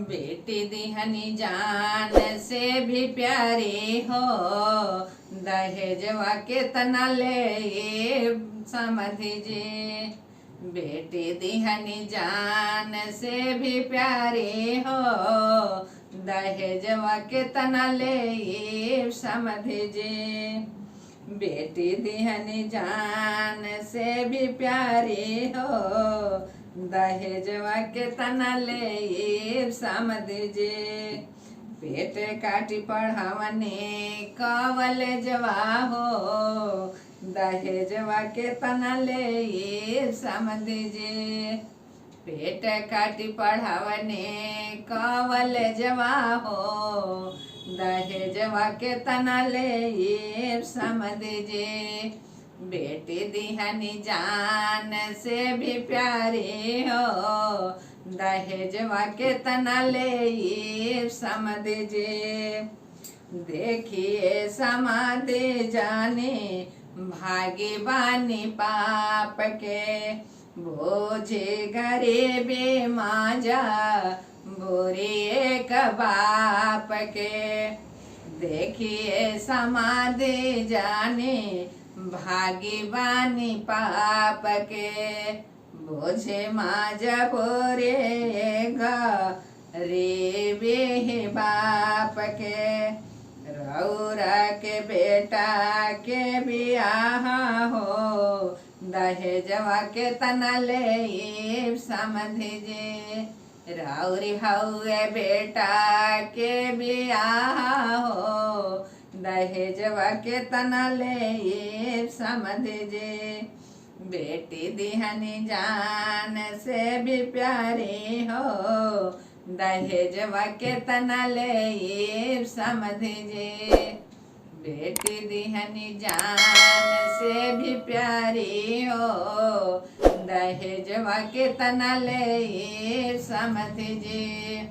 बेटी दिहनी जान से भी प्यारी हो, दहेजवा के तना ले समझी जी। बेटी दिहनी जान से भी प्यारी हो, दहेजवा के तना ले समझी जी। बेटी दिहनी जान से भी प्यारी हो, दहेजवा के तना ले समझे। पेट काटी पढ़ावने कॉलेजवा हो, दहेजवा के तना ले समझे। पेट काटी पढ़ावने कॉलेजवा हो, दहेजवा के तना ले समझे। बेटी दिहनी जान से भी प्यारी हो, दहेजवा के तना ले समझे। देखिए समाधि जाने भागी बानी पाप के, बोझे गरीबी माजा बुरी एक बाप के। देखिए समाधि जाने भागी बानी पाप के, बोझे माजा बुरे गरीबी बाप के। रौरा के बेटा के बियाह हो, दहेजवा के तना ले समझिए। रौरी हौए बेटा के बियाह हो, दहेजवा के तना ले समझिए। बेटी दिहनी जान से भी प्यारी हो, दहेजवा के तना ले समझिए। बेटी दिहनी जान से भी प्यारी हो, दहेजवा के तना ले समझिए।